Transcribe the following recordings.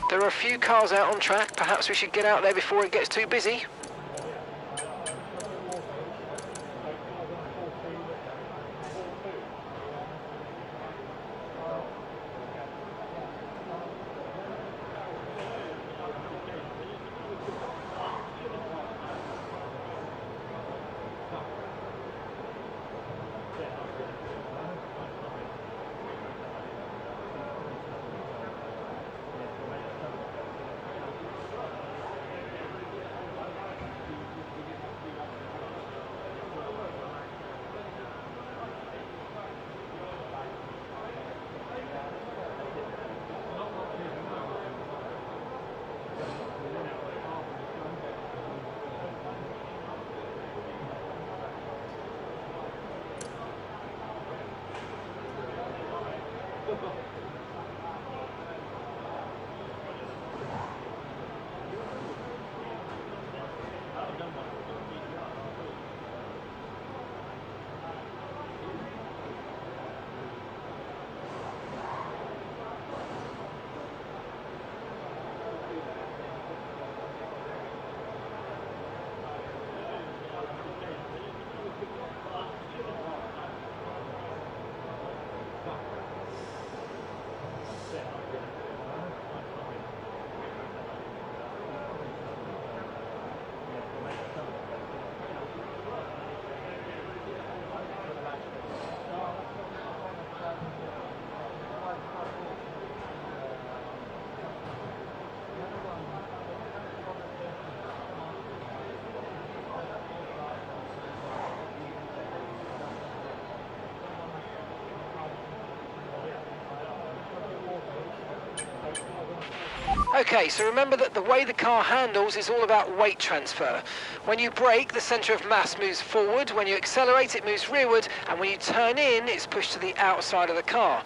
There are a few cars out on track. Perhaps we should get out there before it gets too busy. Okay, so remember that the way the car handles is all about weight transfer. When you brake, the centre of mass moves forward. When you accelerate, it moves rearward. And when you turn in, it's pushed to the outside of the car.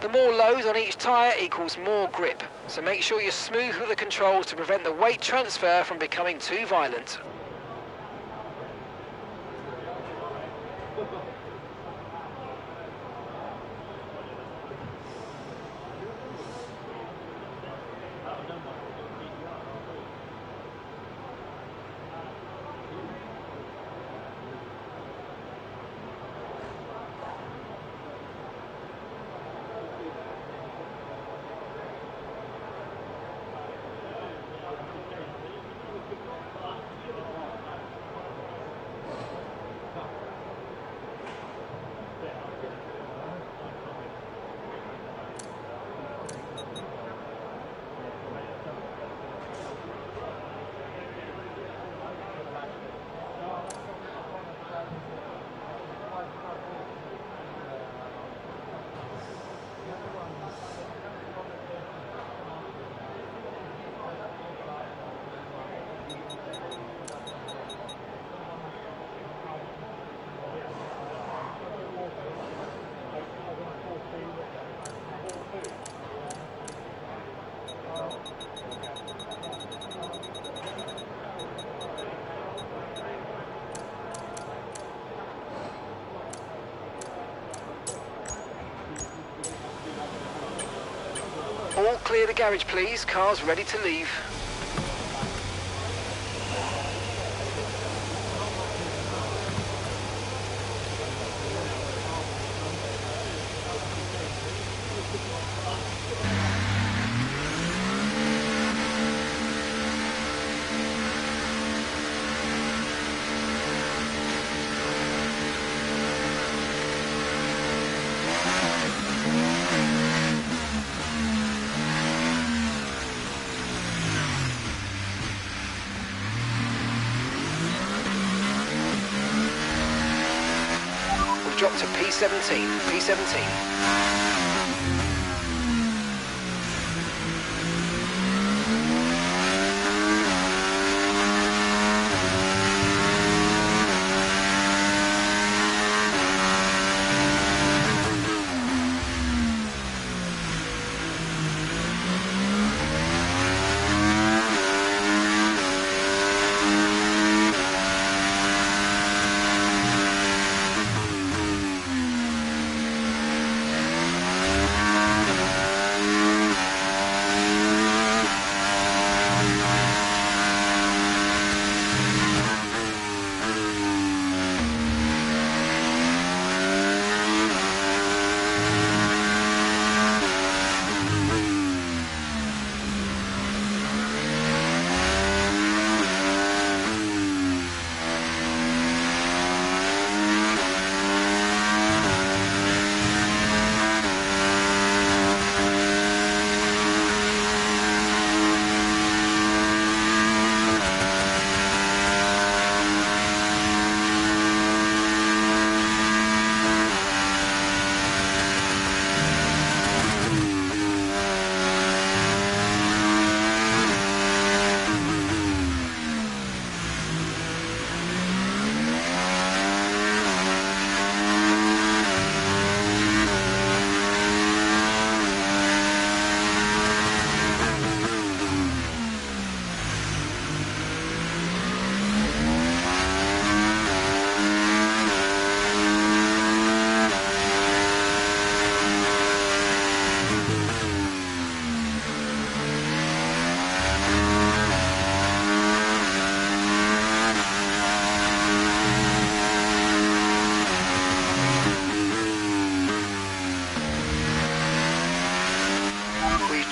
The more load on each tyre equals more grip. So make sure you're smooth with the controls to prevent the weight transfer from becoming too violent. All clear the garage, please. Car's ready to leave. Drop to P17, P17.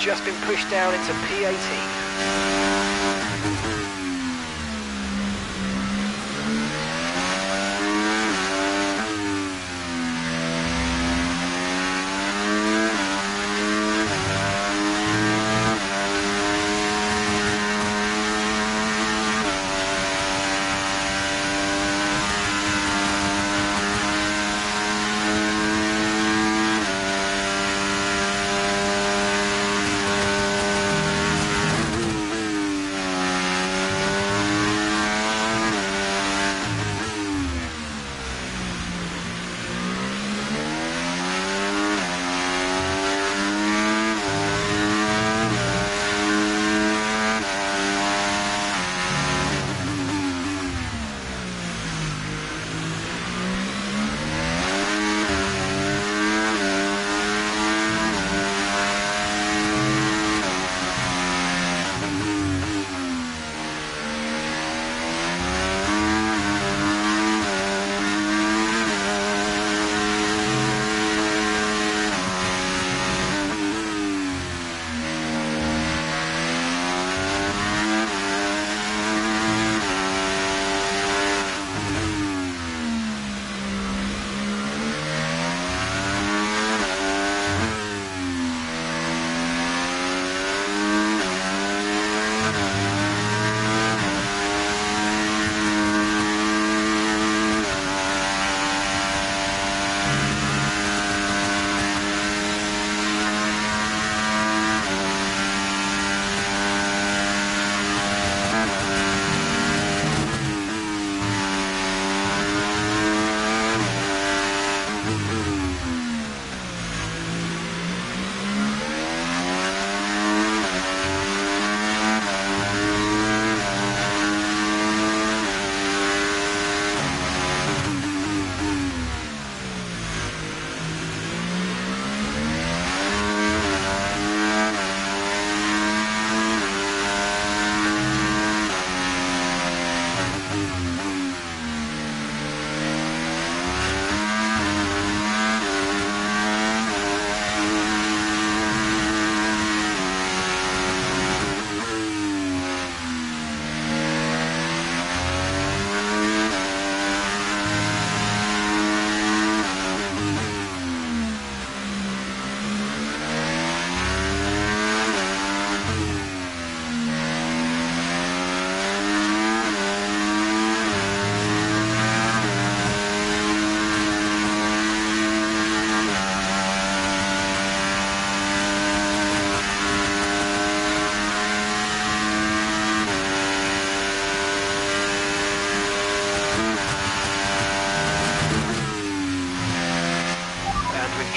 just been pushed down into P18.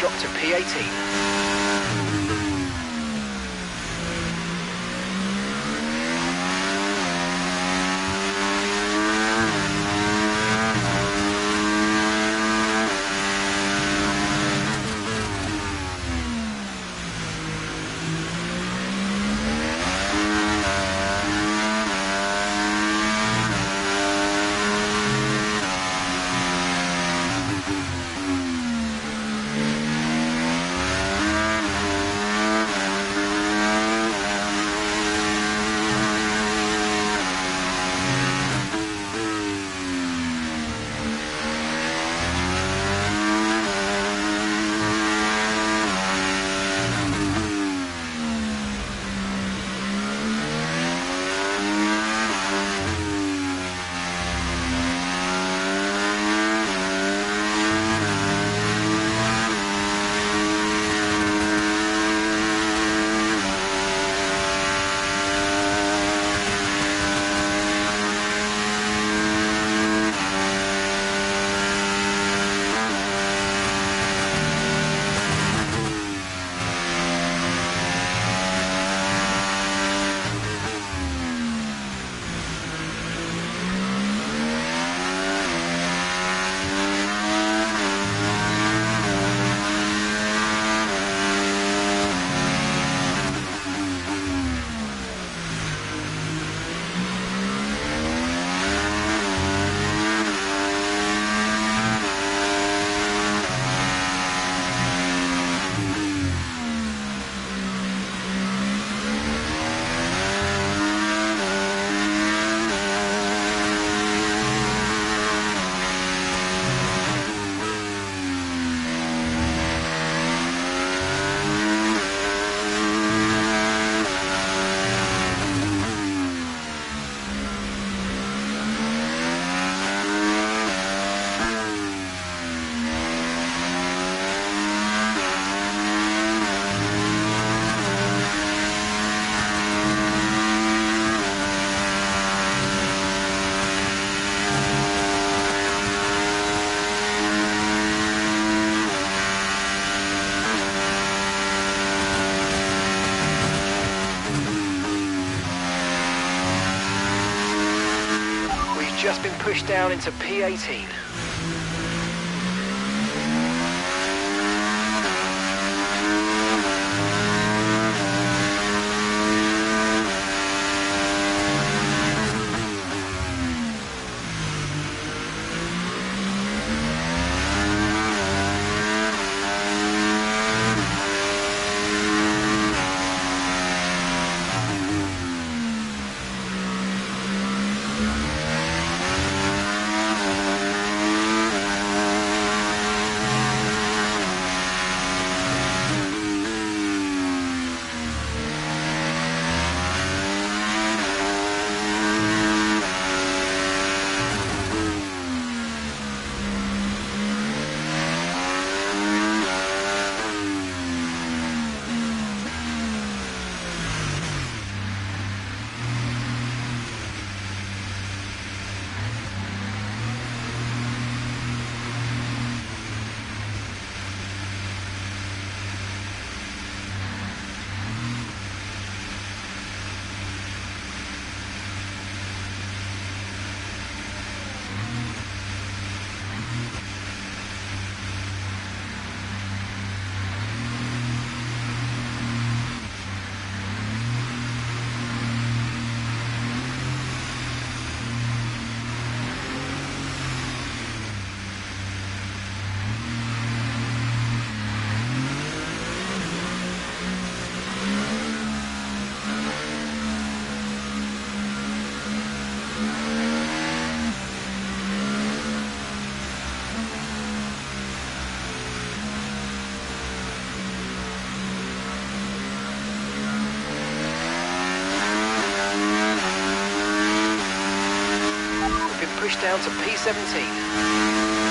Drop to P18. just been pushed down into P18. Pushed down to P17.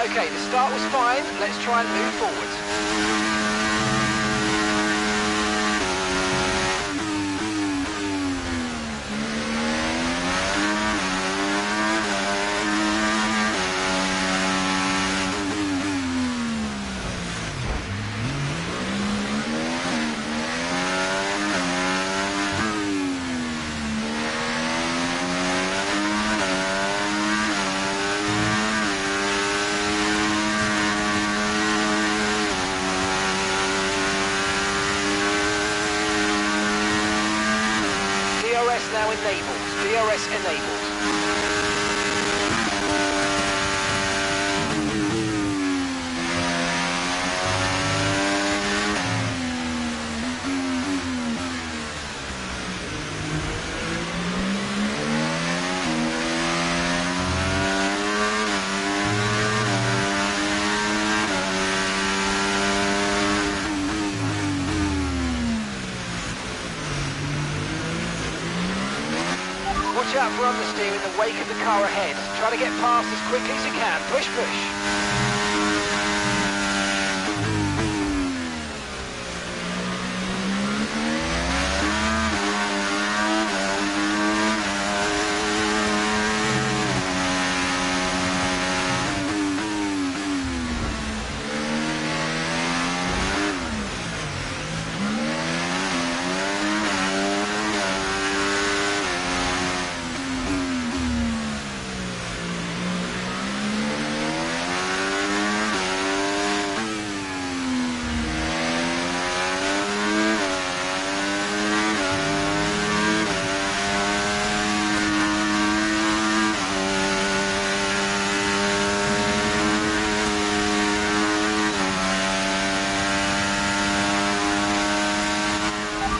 Okay, the start was fine. Let's try and move forward. DRS now enabled. DRS enabled. Watch out for understeer in the wake of the car ahead. Try to get past as quickly as you can. Push, push.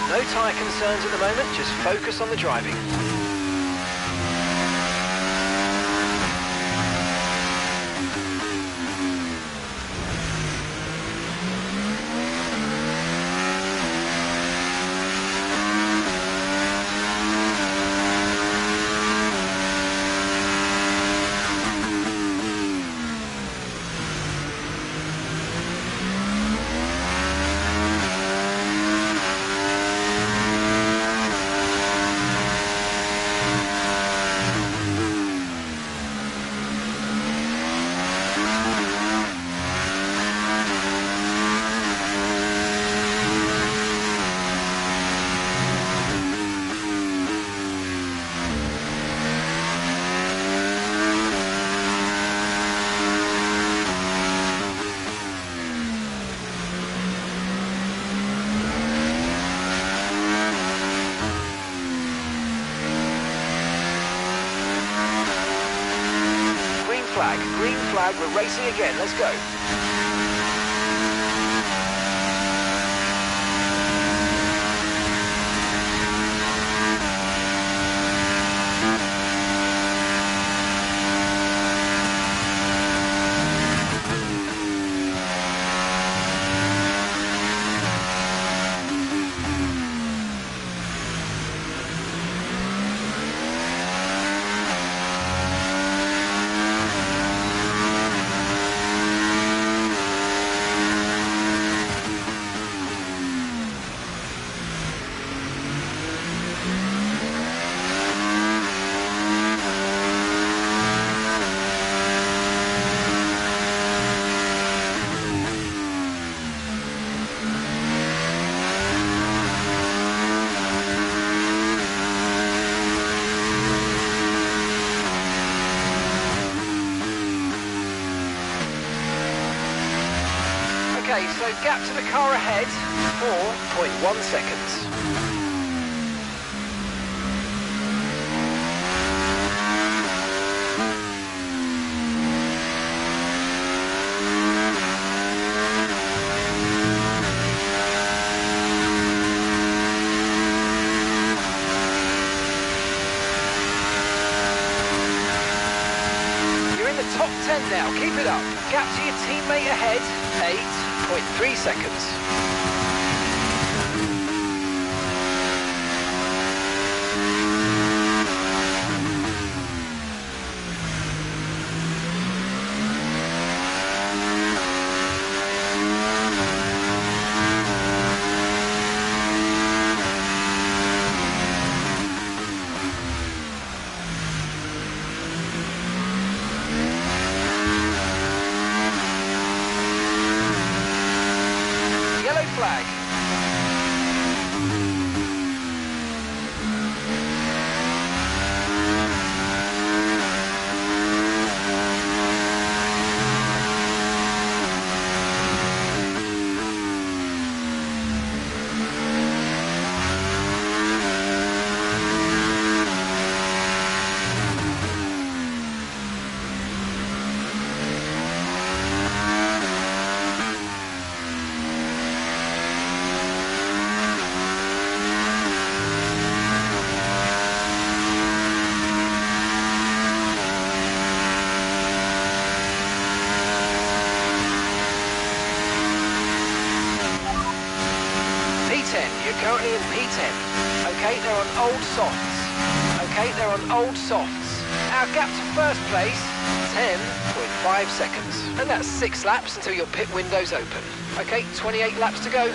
No tyre concerns at the moment, just focus on the driving. Green flag, we're racing again, let's go. Okay, so gap to the car ahead, 4.1 seconds. You're in the top 10 now, keep it up. Gap to your teammate ahead, 8.3 seconds. You're currently in P10. Okay, they're on old softs. Okay, they're on old softs. Our gap to first place, 10.5 seconds. And that's 6 laps until your pit window's open. Okay, 28 laps to go.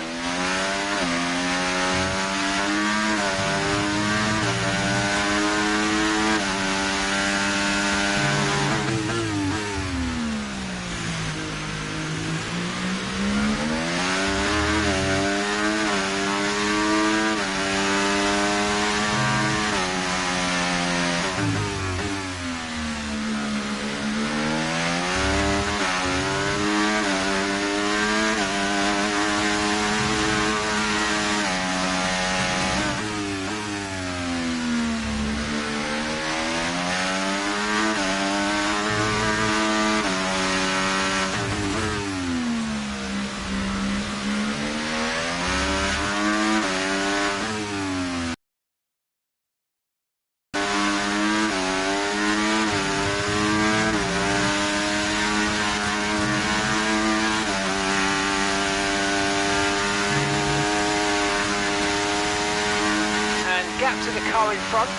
Gap to the car in front,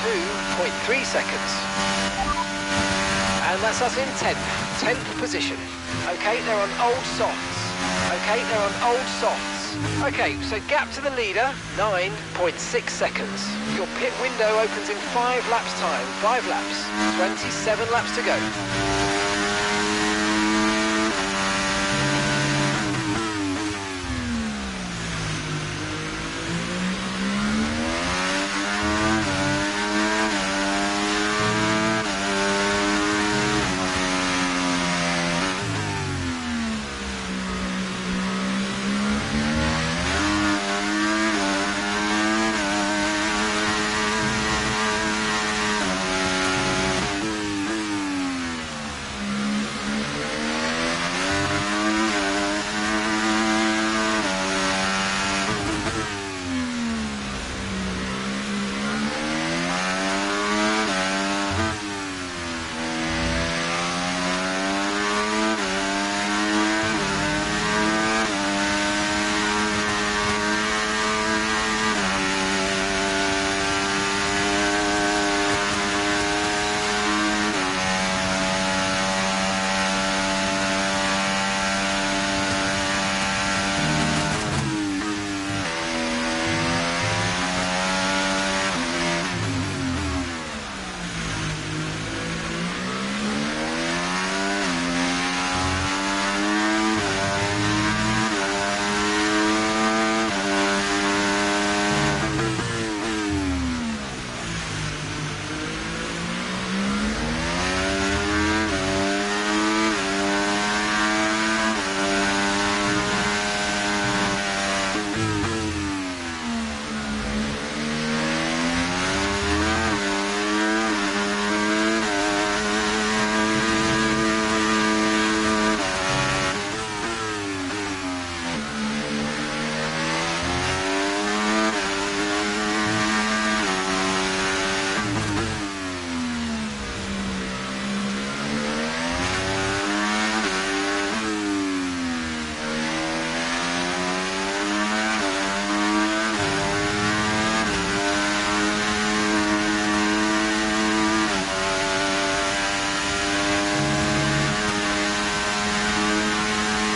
2.3 seconds. And that's us in 10th position. Okay, they're on old softs. Okay, they're on old softs. Okay, so gap to the leader, 9.6 seconds. Your pit window opens in 5 laps time, 5 laps, 27 laps to go.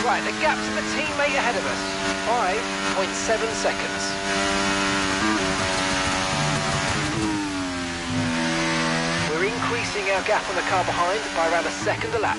Right, the gap to the teammate ahead of us, 5.7 seconds. We're increasing our gap on the car behind by around a second a lap.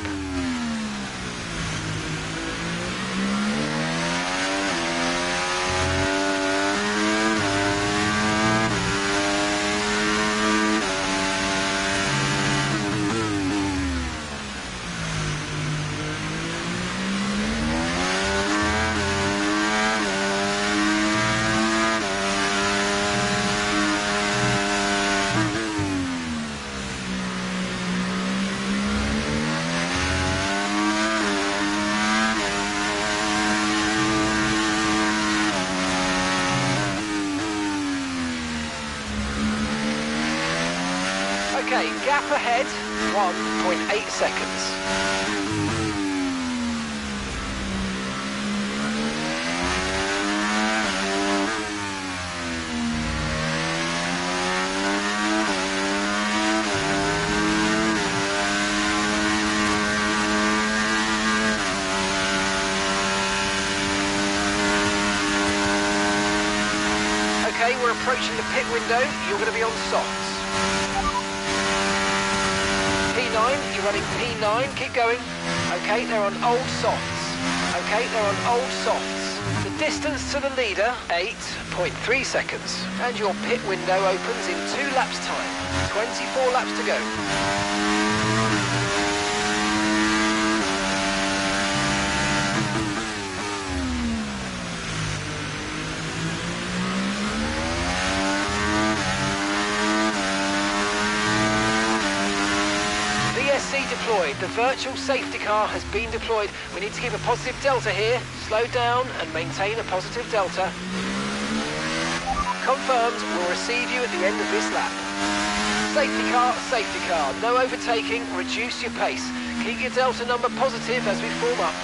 Okay, gap ahead, 1.8 seconds. approaching the pit window, you're going to be on softs. P9, you're running P9, keep going. Okay, they're on old softs. Okay, they're on old softs. The distance to the leader, 8.3 seconds. And your pit window opens in 2 laps time. 24 laps to go. Deployed. The virtual safety car has been deployed. We need to keep a positive delta here. Slow down and maintain a positive delta. Confirmed. We'll receive you at the end of this lap. Safety car. No overtaking. Reduce your pace. Keep your delta number positive as we form up.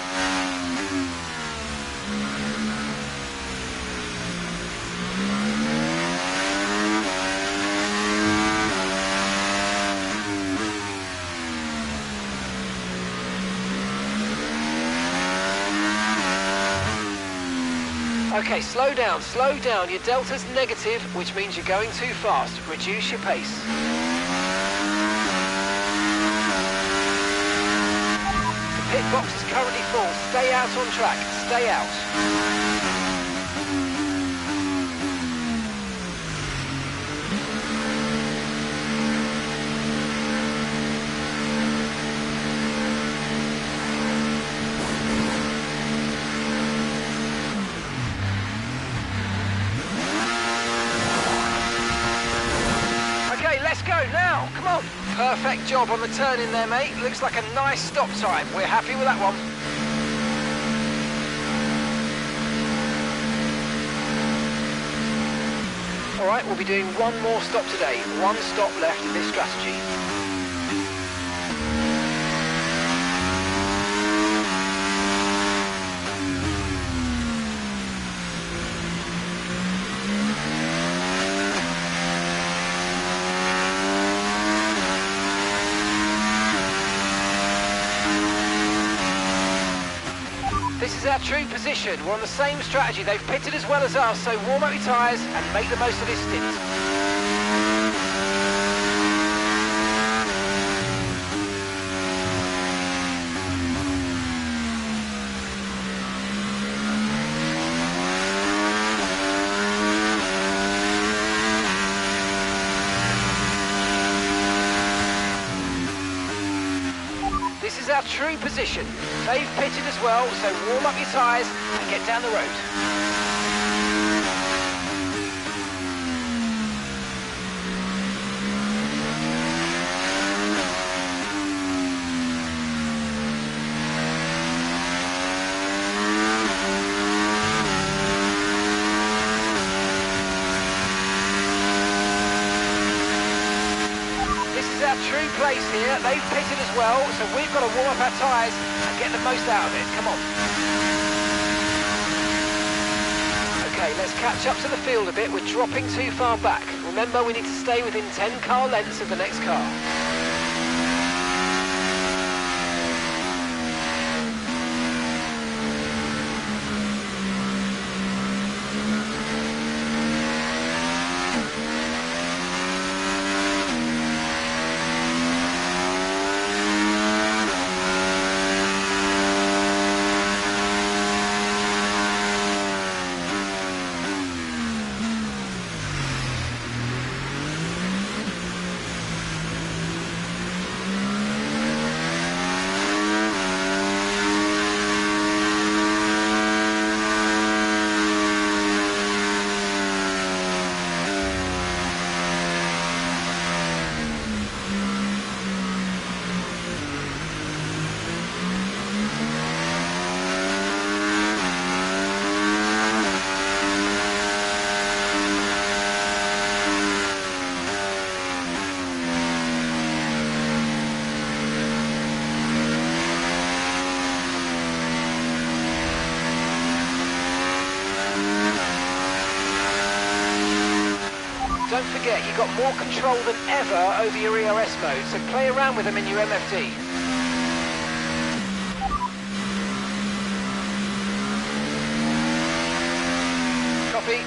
Okay, slow down. Your delta's negative, which means you're going too fast. Reduce your pace. The pit box is currently full. Stay out on track. Stay out. Now, come on. Perfect job on the turn in there, mate. Looks like a nice stop time. We're happy with that one. All right, we'll be doing one more stop today. One stop left in this strategy. This is our true position. We're on the same strategy. They've pitted as well as us, so warm up your tyres and make the most of this stint. This is our true position. They've pitted as well, so warm up your tyres and get down the road. True place here. They've pitted as well, so we've got to warm up our tyres and get the most out of it. Come on. Okay, let's catch up to the field a bit. We're dropping too far back. Remember, we need to stay within 10 car lengths of the next car. Don't forget, you've got more control than ever over your ERS mode, so play around with them in your MFD. Copy.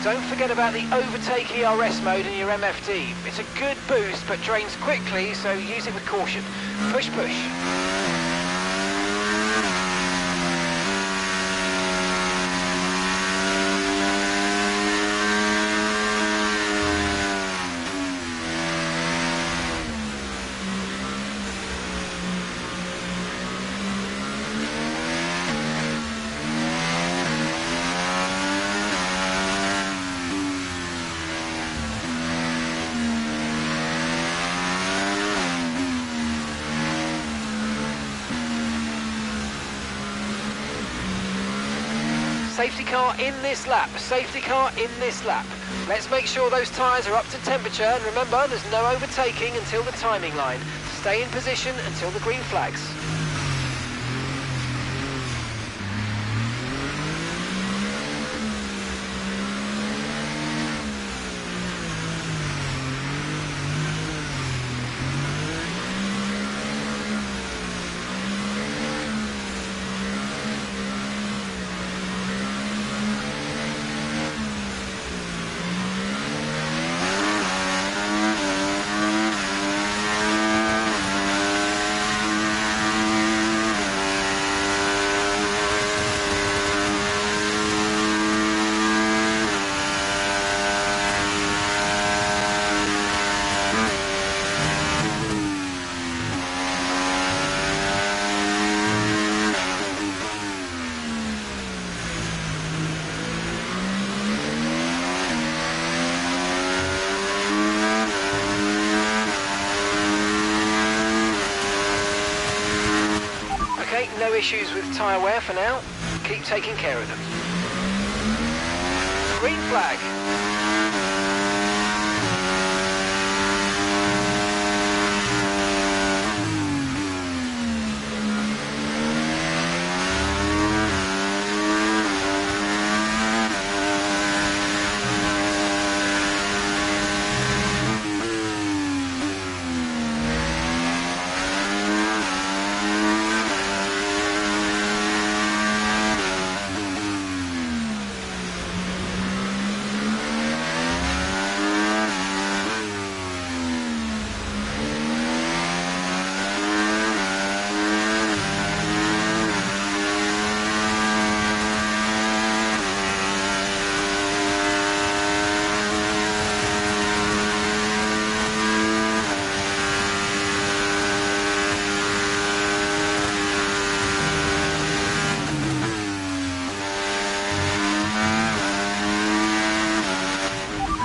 Don't forget about the overtake ERS mode in your MFD. It's a good boost but drains quickly, so use it with caution. Push, push. Safety car in this lap, safety car in this lap. Let's make sure those tyres are up to temperature, and remember there's no overtaking until the timing line. Stay in position until the green flags. No issues with tyre wear for now. Keep taking care of them. Green flag.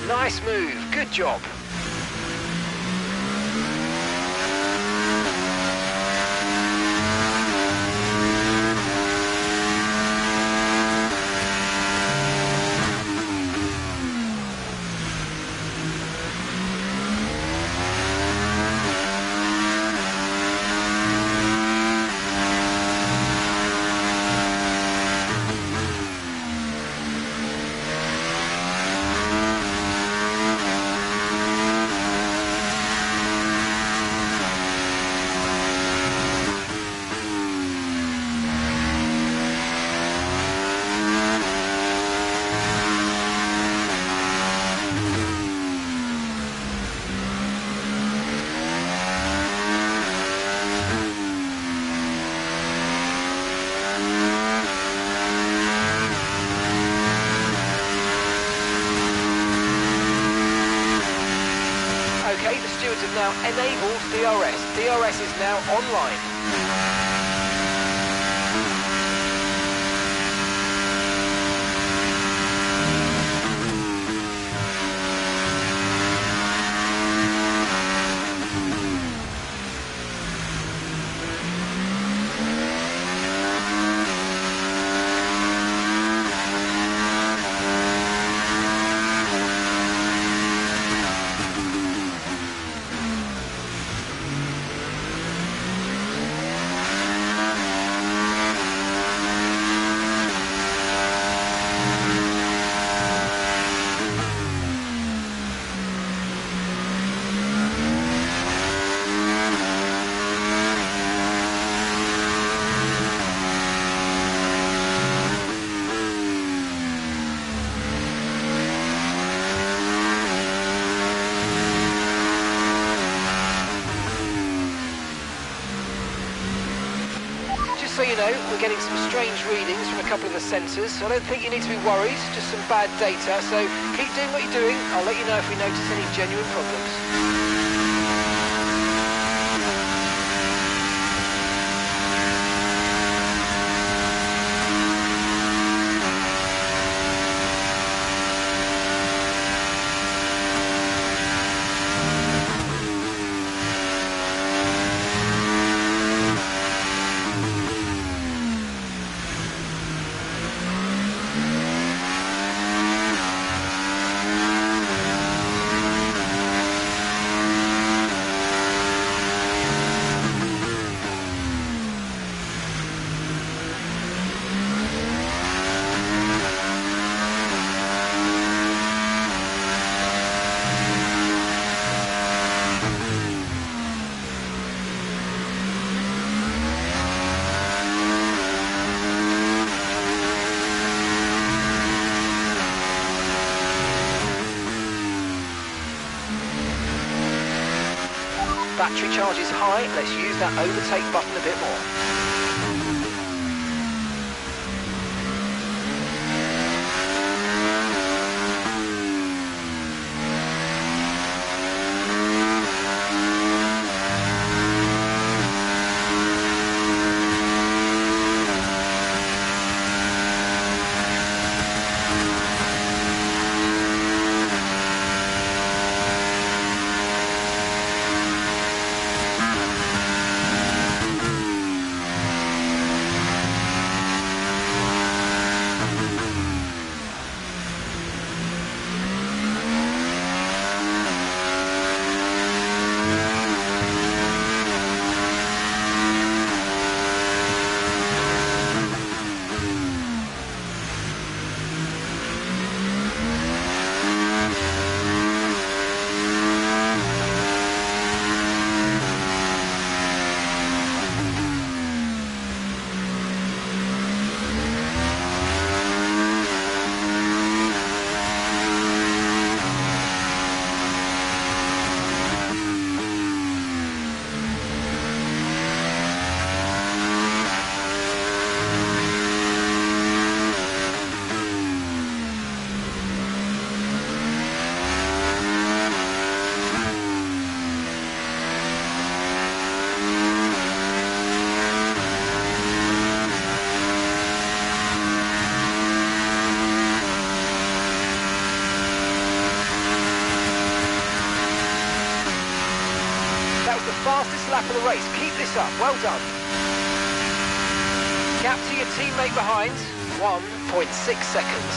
Nice move, good job. Okay, the stewards have now enabled DRS. DRS is now online. Just so you know, we're getting some strange readings from a couple of the sensors, so I don't think you need to be worried, just some bad data. So keep doing what you're doing. I'll let you know if we notice any genuine problems. Battery charge is high, let's use that overtake button a bit more. Fastest lap of the race. Keep this up. Well done. Gap to your teammate behind, 1.6 seconds.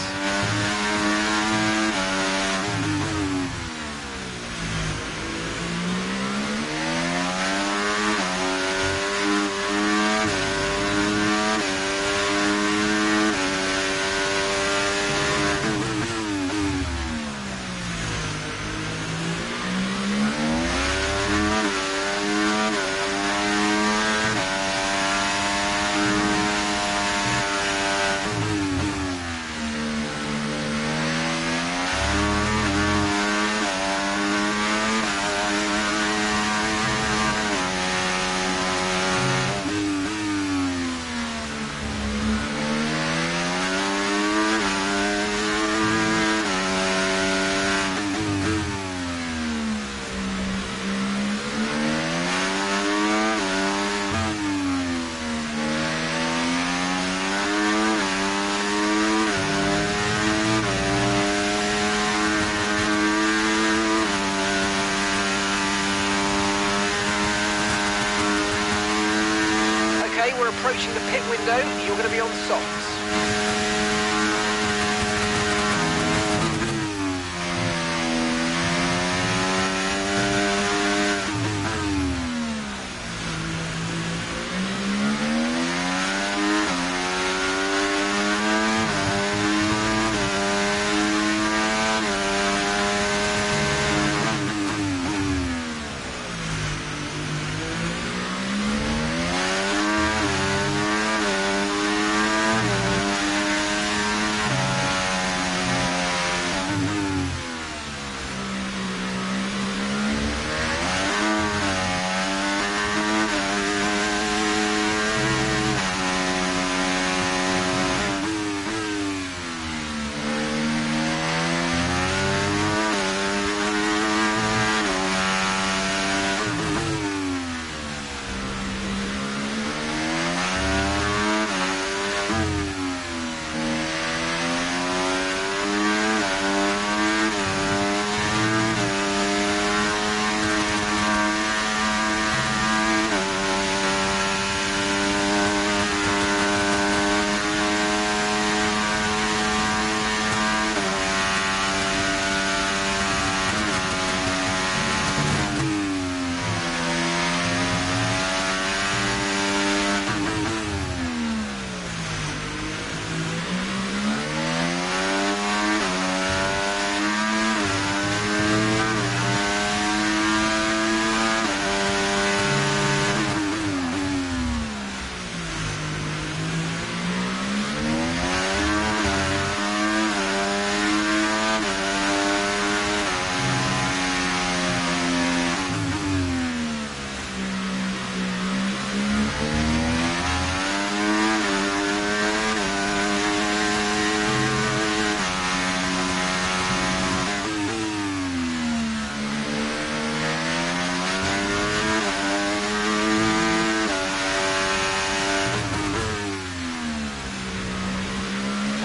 We're approaching the pit window, you're going to be on softs.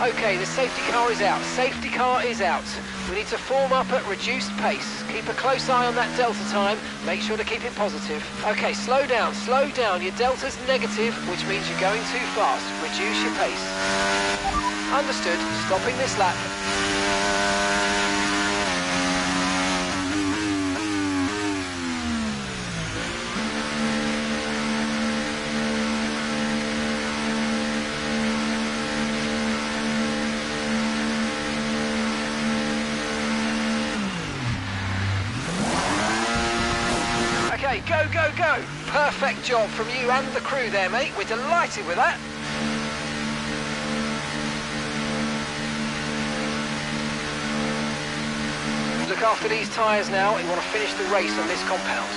Okay, the safety car is out. Safety car is out. We need to form up at reduced pace. Keep a close eye on that delta time. Make sure to keep it positive. Okay, slow down, slow down. Your delta's negative, which means you're going too fast. Reduce your pace. Understood. Stopping this lap. Okay, go, go, go. Perfect job from you and the crew there, mate. We're delighted with that. Look after these tyres now. You want to finish the race on this compound.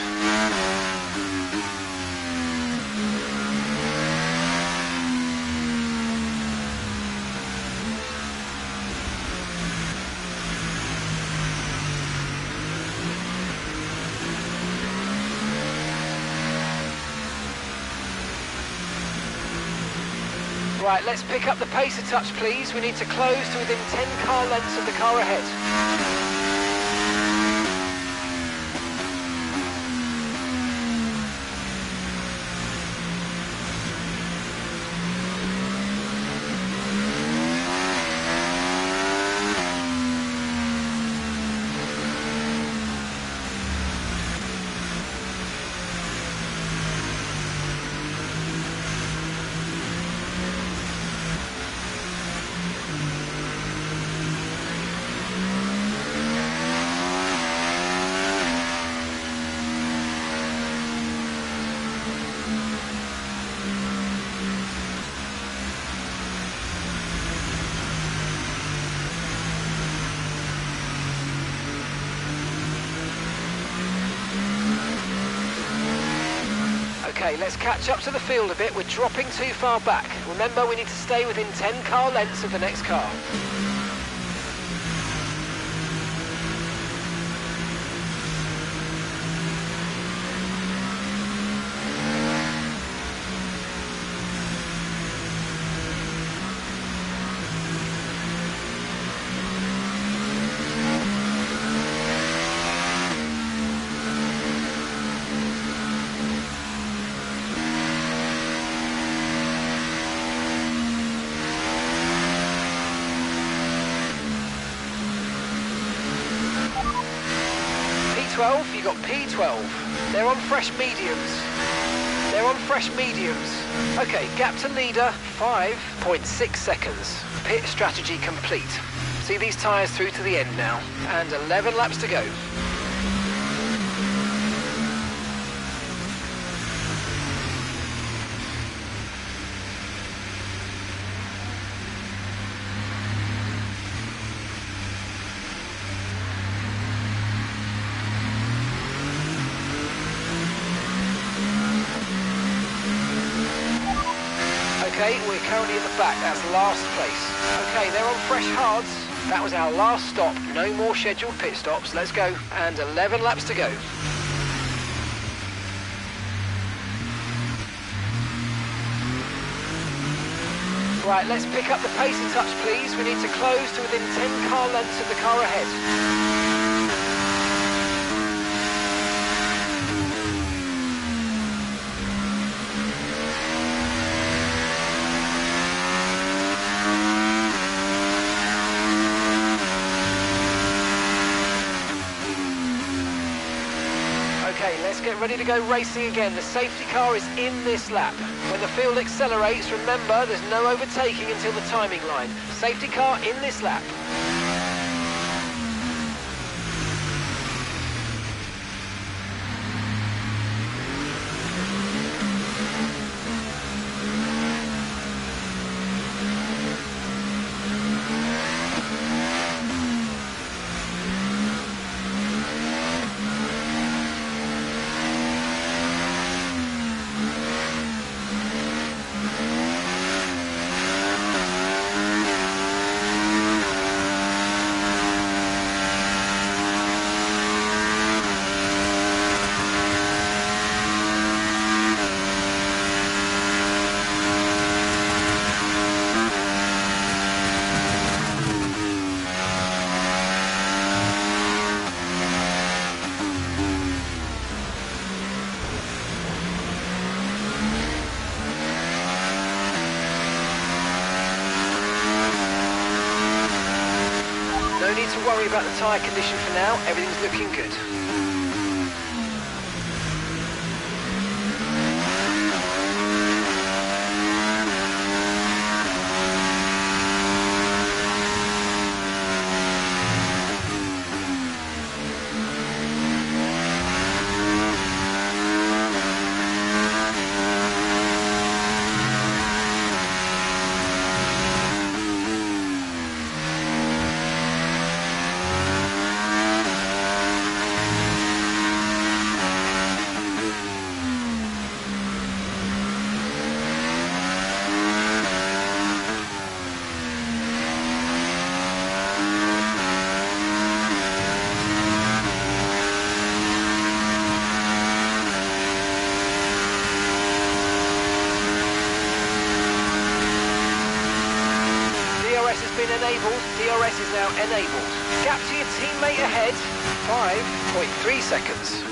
Right, let's pick up the pace a touch, please. We need to close to within 10 car lengths of the car ahead. Okay, let's catch up to the field a bit. We're dropping too far back. Remember, we need to stay within 10 car lengths of the next car. P12, you got P12. They're on fresh mediums. They're on fresh mediums. Okay, gap to leader, 5.6 seconds. Pit strategy complete. See these tyres through to the end now. And 11 laps to go. Okay, we're currently at the back, that's last place. Okay, they're on fresh hards. That was our last stop. No more scheduled pit stops. Let's go. And 11 laps to go. Right, let's pick up the pace a touch, please. We need to close to within 10 car lengths of the car ahead. Okay, let's get ready to go racing again. The safety car is in this lap. When the field accelerates, remember there's no overtaking until the timing line. Safety car in this lap. No need to worry about the tyre condition for now, everything's looking good. DRS has been enabled, DRS is now enabled. Gap to your teammate ahead, 5.3 seconds.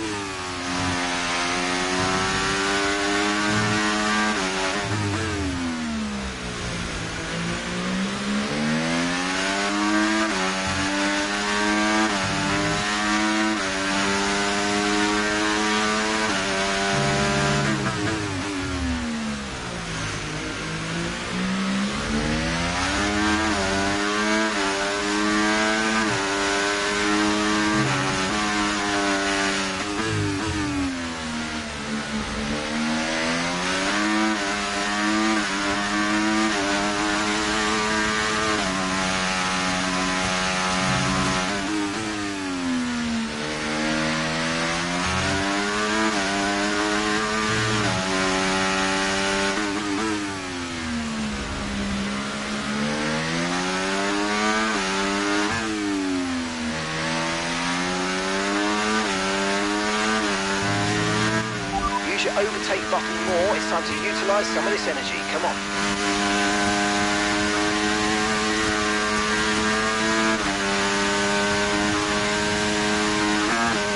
Your overtake button more, it's time to utilise some of this energy, come on.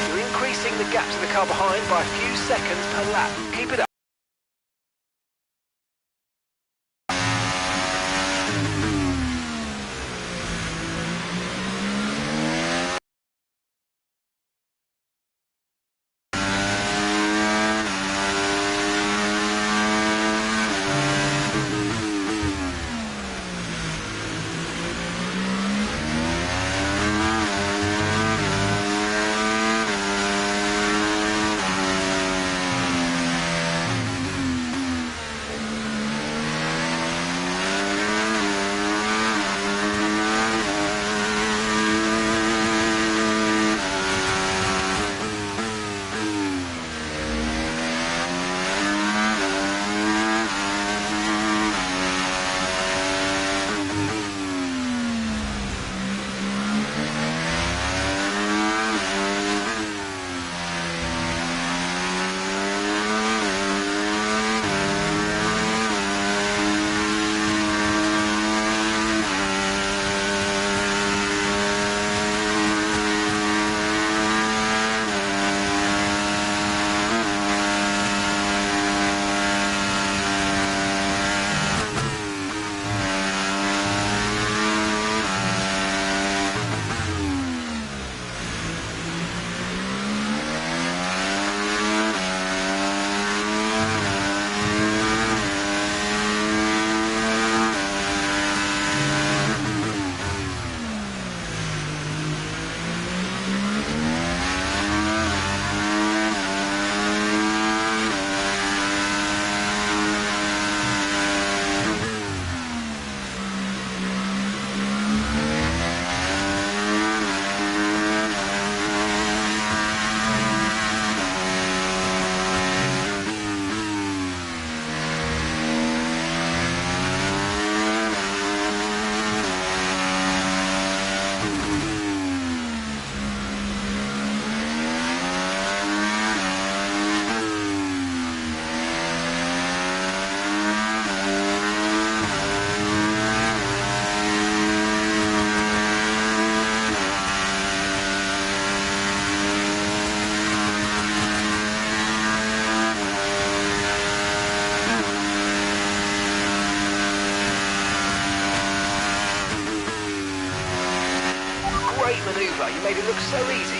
You're increasing the gap to the car behind by a few seconds per lap, keep it up. over. You made it look so easy.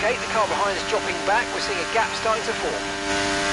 Okay, the car behind is dropping back. We're seeing a gap starting to form.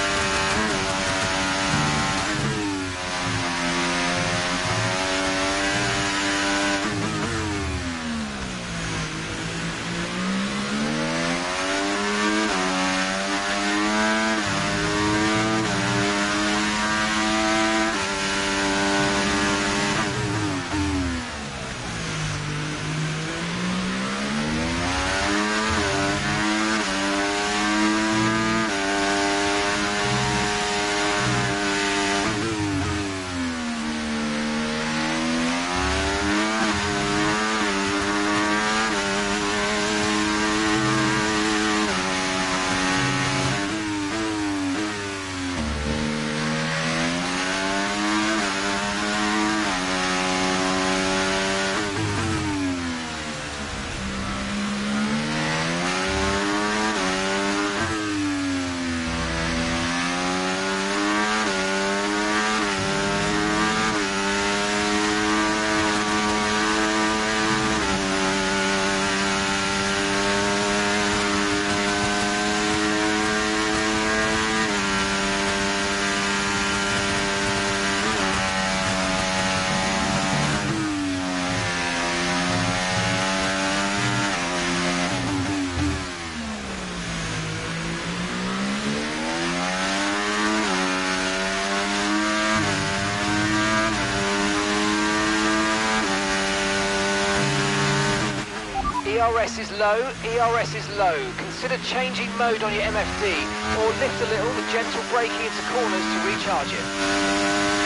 ERS is low, ERS is low. Consider changing mode on your MFD or lift a little with gentle braking into corners to recharge it.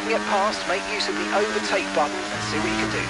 Get past, make use of the overtake button and see what you can do.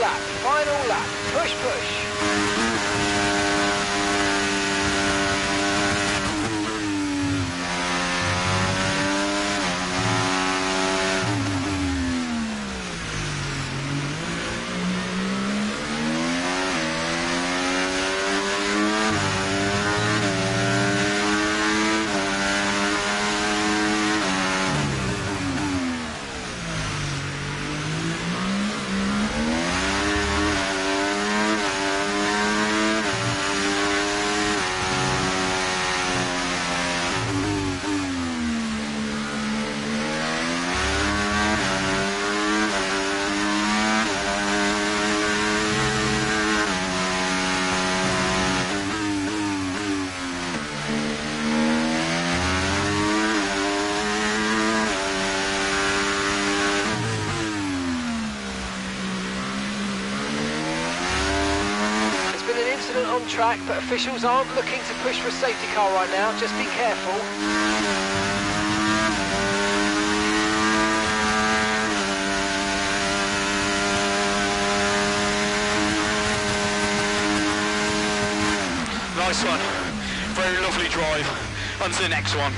lap, final lap. Push, push. On track, but officials aren't looking to push for a safety car right now. Just be careful. Nice one. Very lovely drive. On to the next one.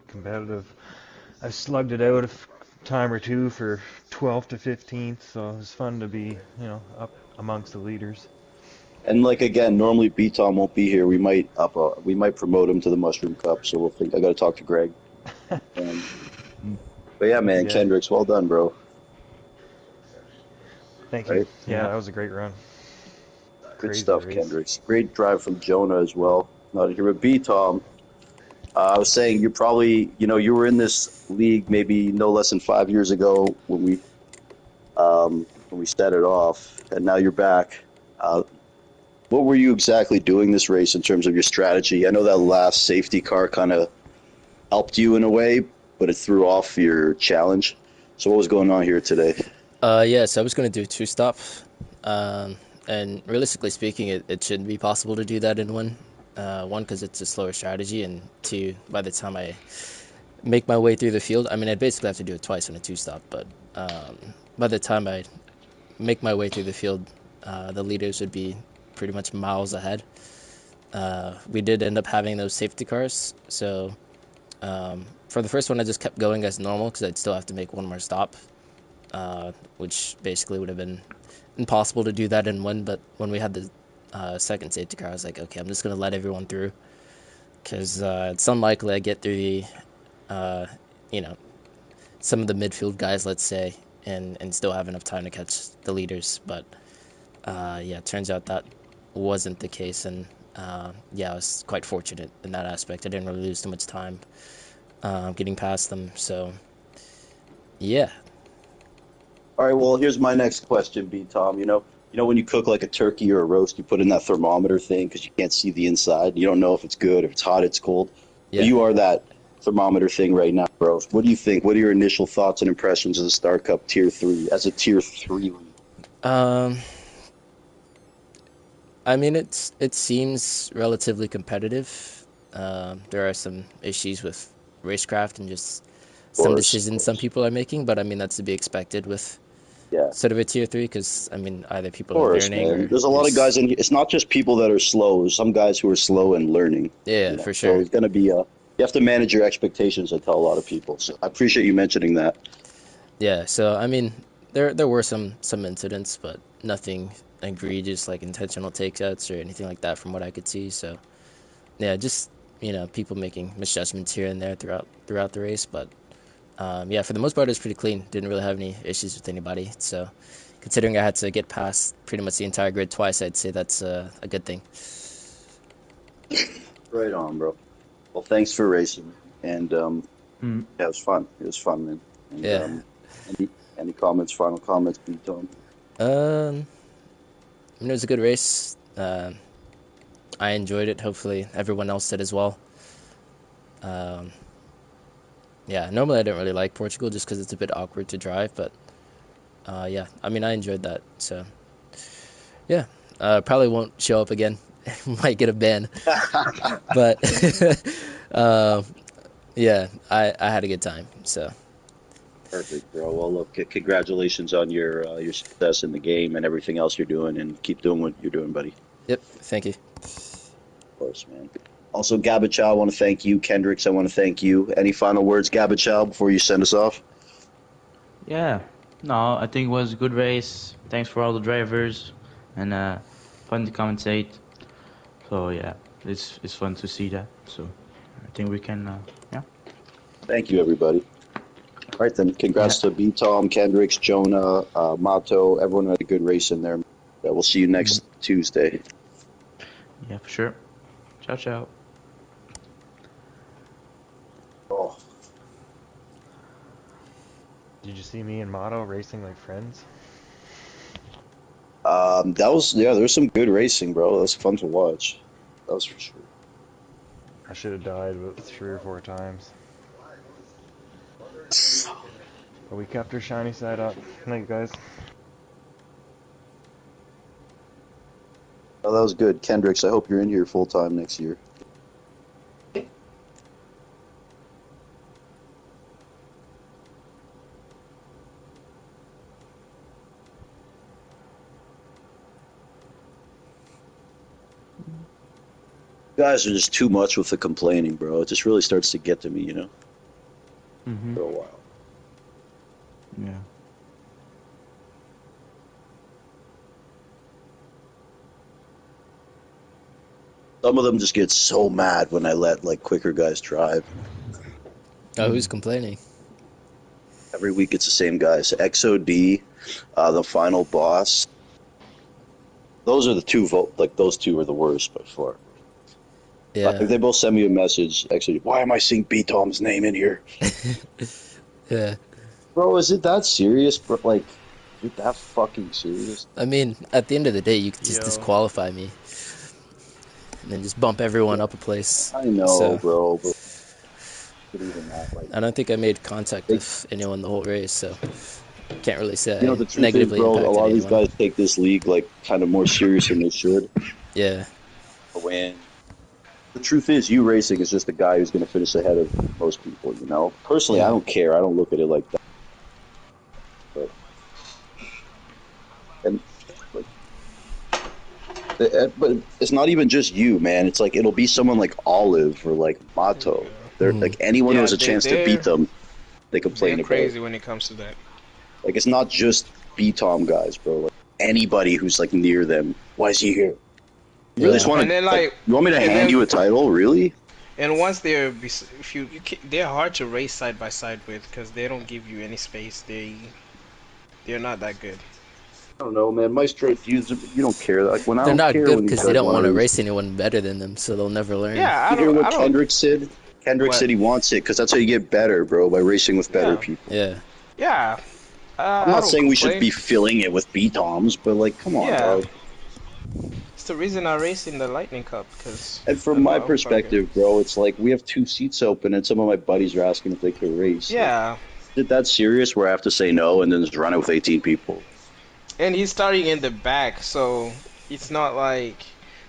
Competitive. I slugged it out a time or two for 12th to 15th, so it was fun to be, up amongst the leaders. And like again, normally B Tom won't be here. We might promote him to the Mushroom Cup. So we'll think. I got to talk to Greg. Um, but yeah, man, Yeah, Kendricks, well done, bro. thank you. Right, Yeah, that was a great run. good Crazy stuff, race. Kendricks. Great drive from Jonah as well. Not here, but B Tom. I was saying you probably, you were in this league maybe no less than 5 years ago when we started off, and now you're back. what were you exactly doing this race in terms of your strategy? I know that last safety car kind of helped you in a way, but it threw off your challenge. So what was going on here today? Yeah, so I was going to do a two-stop. Um, and realistically speaking, it shouldn't be possible to do that in one. One, because it's a slower strategy, and two, by the time I make my way through the field, I mean, I'd basically have to do it twice on a two-stop, but by the time I make my way through the field, the leaders would be pretty much miles ahead. We did end up having those safety cars, so for the first one, I just kept going as normal because I'd still have to make one more stop, which basically would have been impossible to do that in one. But when we had the second safety car, I was like, okay, I'm just going to let everyone through because it's unlikely I get through the, uh, you know, some of the midfield guys, let's say, and still have enough time to catch the leaders. But yeah, it turns out that wasn't the case, and yeah, I was quite fortunate in that aspect. I didn't really lose too much time getting past them. So yeah. All right, well, here's my next question, B Tom. You know when you cook like a turkey or a roast, you put in that thermometer thing because you can't see the inside. You don't know if it's good, if it's hot, it's cold. Yeah. But you are that thermometer thing right now, bro. What do you think? What are your initial thoughts and impressions of the Star Cup Tier 3 as a Tier 3 league? Um, I mean, it seems relatively competitive. There are some issues with racecraft and just some Of decisions some course. people are making, but I mean that's to be expected with Yeah, of sort of a tier three because I mean either people are course, learning man. or There's a lot of guys just in here. It's not just people that are slow. There's some guys who are slow and learning, yeah, for So sure. it's going to be you have to manage your expectations, I tell a lot of people. So I appreciate you mentioning that. Yeah, so I mean there were some incidents, but nothing egregious like intentional takeouts or anything like that from what I could see. So yeah, just people making misjudgments here and there throughout the race, but yeah, for the most part, it was pretty clean. Didn't really have any issues with anybody. So, considering I had to get past pretty much the entire grid twice, I'd say that's a good thing. Right on, bro. Well, thanks for racing, and Mm. yeah, it was fun. It was fun, man. And Yeah. any comments, final comments, B Tom? Um, I mean, it was a good race. I enjoyed it. Hopefully, everyone else did as well. Um, yeah, normally I don't really like Portugal just because it's a bit awkward to drive, but yeah, I mean, I enjoyed that. So, yeah, probably won't show up again. Might get a ban, but uh, yeah, I had a good time. So Perfect, bro. Well, look, congratulations on your success in the game and everything else you're doing, and keep doing what you're doing, buddy. yep, thank you. Of course, man. Also, Gabachow, I want to thank you. Kendricks, I want to thank you. Any final words, Gabachow, before you send us off? Yeah. No, I think it was a good race. Thanks for all the drivers and fun to commentate. So yeah, it's fun to see that. So I think we can yeah. Thank you, everybody. All right, then. Yeah. Congrats to B Tom, Kendricks, Jonah, Mato. Everyone had a good race in there. We'll see you Mhm. next Tuesday. Yeah, for sure. Ciao, ciao. Oh, Did you see me and Motto racing like friends? that was there's some good racing, bro. That was fun to watch. That was for sure. I should have died about 3 or 4 times. But we kept our shiny side up. Night, guys. Oh, that was good, Kendricks. I hope you're in here full time next year. You guys are just too much with the complaining, bro. It just really starts to get to me, Mhm. for a while. Yeah. Some of them just get so mad when I let like quicker guys drive. Oh, who's Mm. complaining? Every week it's the same guys. XOD, the final boss. Those are the two like those two are the worst by far. Like Yeah, they both send me a message. Actually, why am I seeing B Tom's name in here? yeah, Bro, is it that serious? Bro, like, You're that fucking serious? I mean, at the end of the day, you could just Yo. disqualify me and then just bump everyone up a place. I know, So bro, but even that, like, I don't think I made contact with anyone the whole race, so can't really say you know, I the truth is, negatively bro, a impacted lot of these anyone. guys take this league like kind of more serious than they should. Yeah, When the truth is, you racing is just a guy who's going to finish ahead of most people. You know, personally, I yeah, don't care. I don't look at it like that. But and like, but it's not even just you, man. It's like it'll be someone like Olive or like Mato. They're Mhm. like anyone who Yeah, has a chance to beat them, they complain they're about it. crazy when it comes to that. Like it's not just B-Tom guys, bro. Like anybody who's like near them. Why is he here? You really just yeah, want And to then like? You want me to and hand then- you a title? Really? And once they're hard to race side by side with because they don't give you any space. They're not that good. I don't know, man. My straight views. You don't care. Like when I they're don't not care good when these because they guys don't want wanna to race anyone better than them, so they'll never learn. Yeah, You hear what Kendrick said? Kendrick What? said he wants it because that's how you get better, bro, by racing with better Yeah. people. Yeah, Yeah. I'm not saying we should be filling it with B-Toms, but like, come on, Yeah. dog. It's the reason I race in the Lightning Cup because. And from my perspective, bro, it's like we have 2 seats open, and some of my buddies are asking if they could race. Yeah. Like, is it that serious where I have to say no and then just run it with 18 people? And he's starting in the back, so it's not like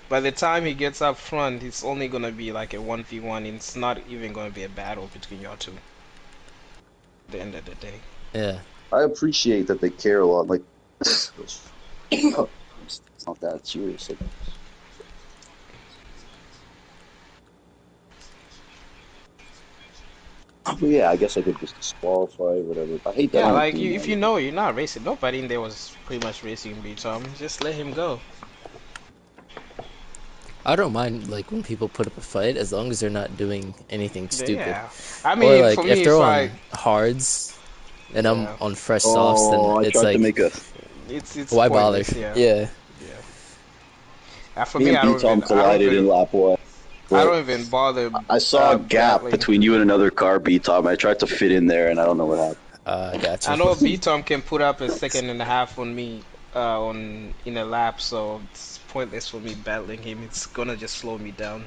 by the time he gets up front, it's only gonna be like a 1v1. It's not even gonna be a battle between y'all two. At the end of the day. yeah. I appreciate that they care a lot. Like, it's not that serious. Like, but yeah, I guess I could just disqualify, whatever. I hate that. Yeah, I'm like doing if that. you know you're not racing, nobody in there was pretty much racing B-Tom. Just let him go. I don't mind like when people put up a fight as long as they're not doing anything stupid. Yeah. I mean, Or like for me, if they're it's on like hards and I'm Yeah. on fresh softs, Oh, then I it's tried like to make a. it's why bother? pointless, Yeah. Yeah, For Me me, and I don't B-Tom even. collided in lap one. I don't even bother. I saw a gap battling. between you and another car, B-Tom. I tried to fit in there, and I don't know what happened. gotcha. I know B-Tom can put up a second and a half on me in a lap, so it's pointless for me battling him. It's gonna just slow me down.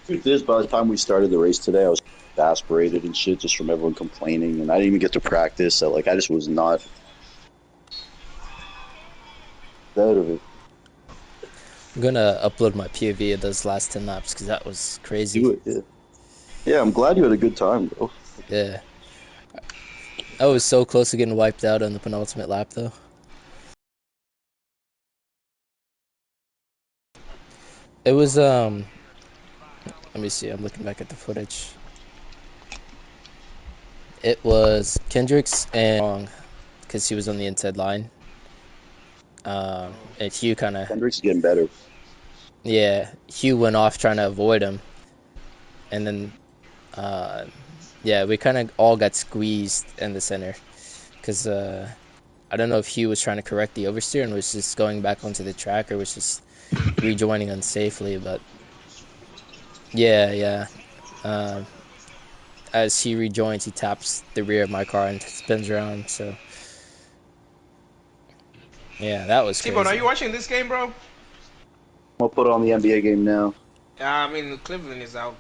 Truth is, by the time we started the race today, I was exasperated and shit just from everyone complaining, and I didn't even get to practice. So, like, I just was not out of it. I'm gonna upload my POV of those last 10 laps because that was crazy. Do it, yeah. Yeah, I'm glad you had a good time, bro. Yeah. I was so close to getting wiped out on the penultimate lap, though. It was, let me see, I'm looking back at the footage. It was Kendrick's and wrong because he was on the inside line. And Hugh kind of, Kendrick's getting better. yeah, Hugh went off trying to avoid him. And then, yeah, we kind of all got squeezed in the center because I don't know if Hugh was trying to correct the oversteer and was just going back onto the track or was just rejoining unsafely, but yeah. As he rejoins, he taps the rear of my car and spins around, so yeah, that was crazy. T-Bone, are you watching this game, bro? I'll put on the NBA game now. I mean, Cleveland is out.